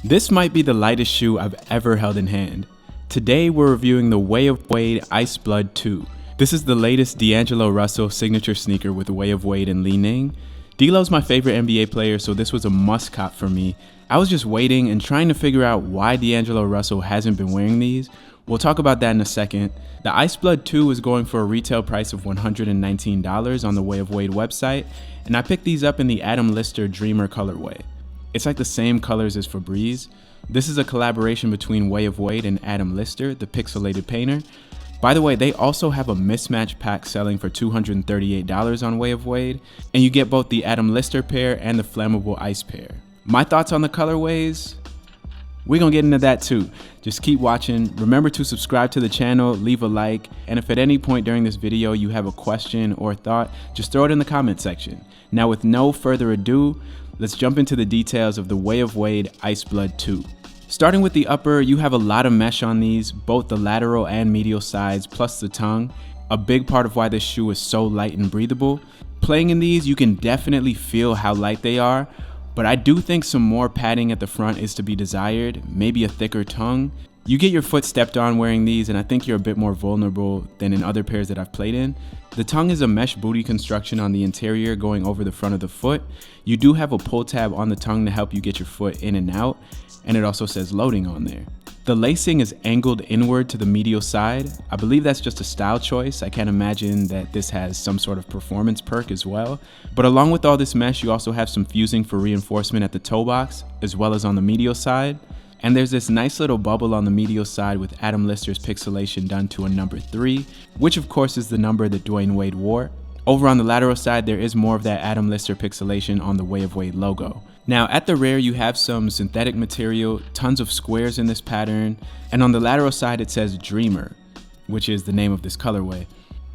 This might be the lightest shoe I've ever held in hand. Today we're reviewing the Way of Wade Ice Blood 2. This is the latest D'Angelo Russell signature sneaker with Way of Wade and Li-Ning. D'Lo's my favorite NBA player, so this was a must cop for me. I was just waiting and trying to figure out why D'Angelo Russell hasn't been wearing these. We'll talk about that in a second. The Ice Blood 2 is going for a retail price of $119 on the Way of Wade website, and I picked these up in the Adam Lister Dreamer colorway. It's like the same colors as Febreze. This is a collaboration between Way of Wade and Adam Lister, the pixelated painter. By the way, they also have a mismatch pack selling for $238 on Way of Wade, and you get both the Adam Lister pair and the flammable ice pair. My thoughts on the colorways? We're gonna get into that too. Just keep watching. Remember to subscribe to the channel, leave a like, and if at any point during this video you have a question or thought, just throw it in the comment section. Now with no further ado, let's jump into the details of the Way of Wade Ice Blood 2. Starting with the upper, you have a lot of mesh on these, both the lateral and medial sides, plus the tongue. A big part of why this shoe is so light and breathable. Playing in these, you can definitely feel how light they are, but I do think some more padding at the front is to be desired, maybe a thicker tongue. You get your foot stepped on wearing these, and I think you're a bit more vulnerable than in other pairs that I've played in. The tongue is a mesh booty construction on the interior going over the front of the foot. You do have a pull tab on the tongue to help you get your foot in and out, and it also says loading on there. The lacing is angled inward to the medial side. I believe that's just a style choice. I can't imagine that this has some sort of performance perk as well. But along with all this mesh, you also have some fusing for reinforcement at the toe box, as well as on the medial side. And there's this nice little bubble on the medial side with Adam Lister's pixelation done to a number 3, which of course is the number that Dwayne Wade wore. Over on the lateral side, there is more of that Adam Lister pixelation on the Way of Wade logo. Now at the rear, you have some synthetic material, tons of squares in this pattern, and on the lateral side it says Dreamer, which is the name of this colorway.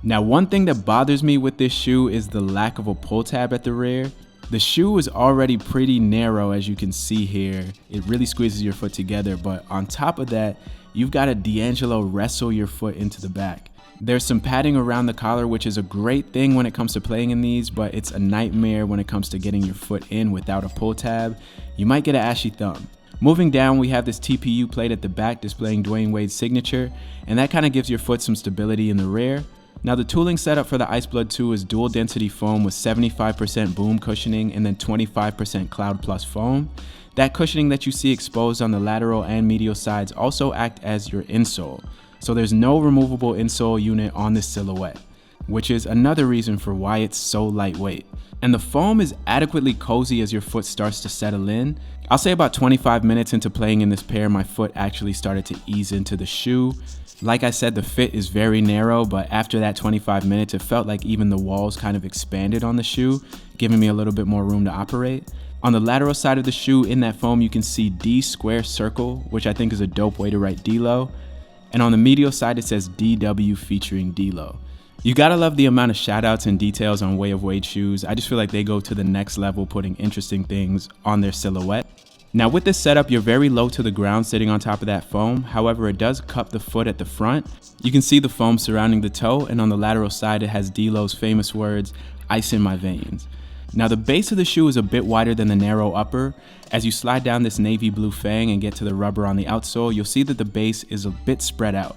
Now one thing that bothers me with this shoe is the lack of a pull tab at the rear. The shoe is already pretty narrow, as you can see here. It really squeezes your foot together, but on top of that, you've got a D'Angelo wrestle your foot into the back. There's some padding around the collar, which is a great thing when it comes to playing in these, but it's a nightmare when it comes to getting your foot in without a pull tab. You might get an ashy thumb. Moving down, we have this TPU plate at the back displaying Dwayne Wade's signature, and that kind of gives your foot some stability in the rear. Now the tooling setup for the Ice Blood 2 is dual density foam with 75% boom cushioning and then 25% Cloud Plus foam. That cushioning that you see exposed on the lateral and medial sides also act as your insole. So there's no removable insole unit on this silhouette, which is another reason for why it's so lightweight. And the foam is adequately cozy as your foot starts to settle in. I'll say about 25 minutes into playing in this pair, my foot actually started to ease into the shoe. Like I said, the fit is very narrow, but after that 25 minutes, it felt like even the walls kind of expanded on the shoe, giving me a little bit more room to operate. On the lateral side of the shoe, in that foam, you can see D square circle, which I think is a dope way to write D-Lo. And on the medial side, it says DW featuring D-Lo. You gotta love the amount of shoutouts and details on Way of Wade shoes. I just feel like they go to the next level, putting interesting things on their silhouette. Now with this setup, you're very low to the ground sitting on top of that foam. However, it does cup the foot at the front. You can see the foam surrounding the toe, and on the lateral side, it has D-Lo's famous words, "Ice in my veins." Now the base of the shoe is a bit wider than the narrow upper. As you slide down this navy blue fang and get to the rubber on the outsole, you'll see that the base is a bit spread out.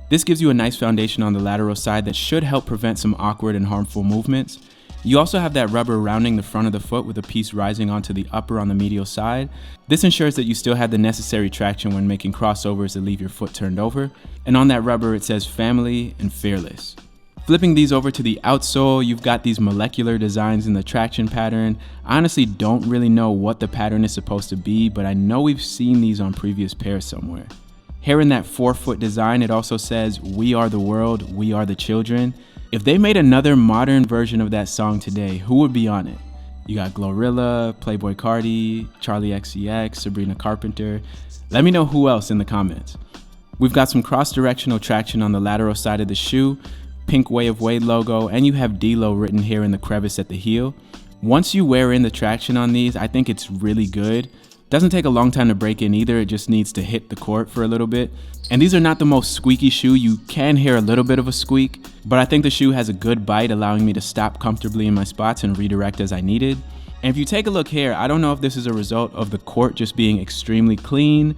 This gives you a nice foundation on the lateral side that should help prevent some awkward and harmful movements. You also have that rubber rounding the front of the foot with a piece rising onto the upper on the medial side. This ensures that you still have the necessary traction when making crossovers that leave your foot turned over. And on that rubber, it says family and fearless. Flipping these over to the outsole, you've got these molecular designs in the traction pattern. I honestly don't really know what the pattern is supposed to be, but I know we've seen these on previous pairs somewhere. Here in that forefoot design, it also says, "We are the world, we are the children." If they made another modern version of that song today, who would be on it? You got Glorilla, Playboi Carti, Charlie XCX, Sabrina Carpenter. Let me know who else in the comments. We've got some cross-directional traction on the lateral side of the shoe, pink Way of Wade logo, and you have D-Lo written here in the crevice at the heel. Once you wear in the traction on these, I think it's really good. Doesn't take a long time to break in either, it just needs to hit the court for a little bit. And these are not the most squeaky shoe. You can hear a little bit of a squeak, but I think the shoe has a good bite, allowing me to stop comfortably in my spots and redirect as I needed. And if you take a look here, I don't know if this is a result of the court just being extremely clean.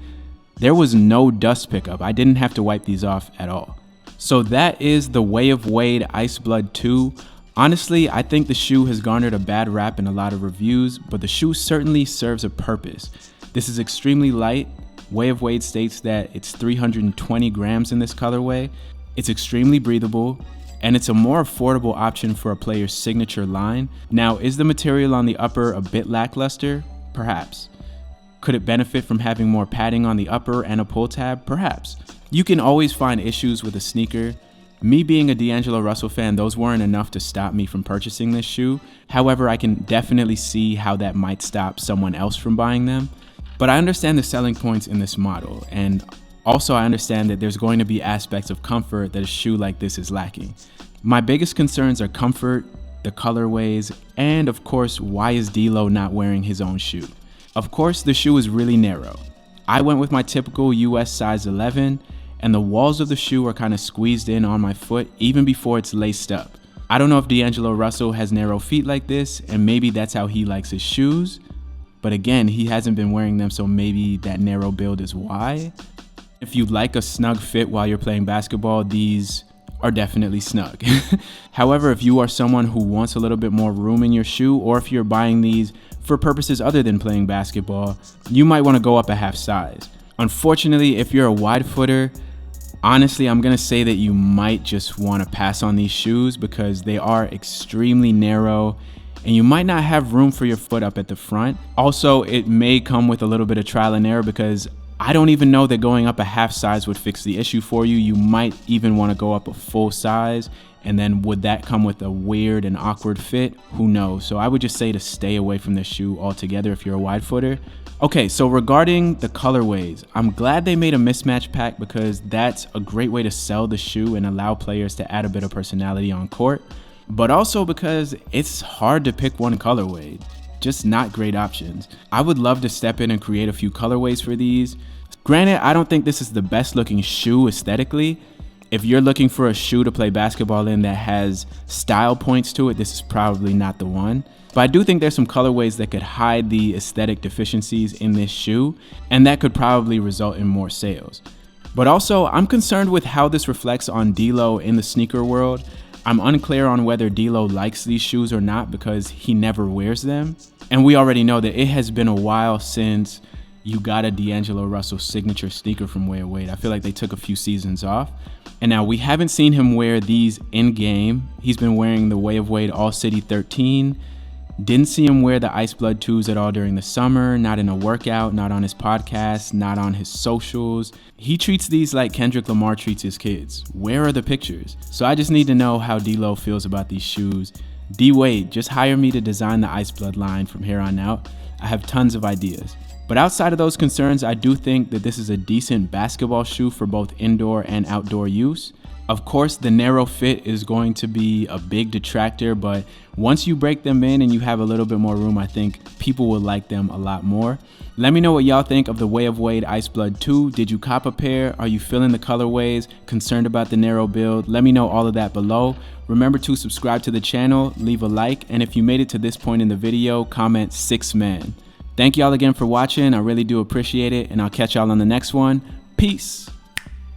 There was no dust pickup. I didn't have to wipe these off at all. So that is the Way of Wade Ice Blood 2. Honestly, I think the shoe has garnered a bad rap in a lot of reviews, but the shoe certainly serves a purpose. This is extremely light. Way of Wade states that it's 320 grams in this colorway. It's extremely breathable, and it's a more affordable option for a player's signature line. Now, is the material on the upper a bit lackluster? Perhaps. Could it benefit from having more padding on the upper and a pull tab? Perhaps. You can always find issues with a sneaker. Me being a D'Angelo Russell fan, those weren't enough to stop me from purchasing this shoe. However, I can definitely see how that might stop someone else from buying them. But I understand the selling points in this model, and also I understand that there's going to be aspects of comfort that a shoe like this is lacking. My biggest concerns are comfort, the colorways, and of course, why is D'Lo not wearing his own shoe? Of course, the shoe is really narrow. I went with my typical US size 11, and the walls of the shoe are kind of squeezed in on my foot even before it's laced up. I don't know if D'Angelo Russell has narrow feet like this, and maybe that's how he likes his shoes. But again, he hasn't been wearing them, so maybe that narrow build is why. If you like a snug fit while you're playing basketball, these are definitely snug. However, if you are someone who wants a little bit more room in your shoe, or if you're buying these for purposes other than playing basketball, you might want to go up a half size. Unfortunately, if you're a wide footer, honestly, I'm going to say that you might just want to pass on these shoes because they are extremely narrow and you might not have room for your foot up at the front. Also, it may come with a little bit of trial and error because I don't even know that going up a half size would fix the issue for you. You might even want to go up a full size, and then would that come with a weird and awkward fit? Who knows? So I would just say to stay away from this shoe altogether if you're a wide footer. Okay, so regarding the colorways, I'm glad they made a mismatch pack because that's a great way to sell the shoe and allow players to add a bit of personality on court. But also because it's hard to pick one colorway, just not great options. I would love to step in and create a few colorways for these. Granted, I don't think this is the best looking shoe aesthetically. If you're looking for a shoe to play basketball in that has style points to it, this is probably not the one. But I do think there's some colorways that could hide the aesthetic deficiencies in this shoe, and that could probably result in more sales. But also, I'm concerned with how this reflects on D'Lo in the sneaker world. I'm unclear on whether D'Lo likes these shoes or not because he never wears them. And we already know that it has been a while since you got a D'Angelo Russell signature sneaker from Way of Wade. I feel like they took a few seasons off. And now we haven't seen him wear these in game. He's been wearing the Way of Wade All City 13. Didn't see him wear the Ice Blood 2s at all during the summer, not in a workout, not on his podcast, not on his socials. He treats these like Kendrick Lamar treats his kids. Where are the pictures? So I just need to know how D'Lo feels about these shoes. D-Wade, just hire me to design the Ice Blood line from here on out. I have tons of ideas. But outside of those concerns, I do think that this is a decent basketball shoe for both indoor and outdoor use. Of course, the narrow fit is going to be a big detractor, but once you break them in and you have a little bit more room, I think people will like them a lot more. Let me know what y'all think of the Way of Wade Ice Blood 2. Did you cop a pair? Are you feeling the colorways? Concerned about the narrow build? Let me know all of that below. Remember to subscribe to the channel, leave a like, and if you made it to this point in the video, comment 6 man. Thank y'all again for watching. I really do appreciate it, and I'll catch y'all on the next one. Peace.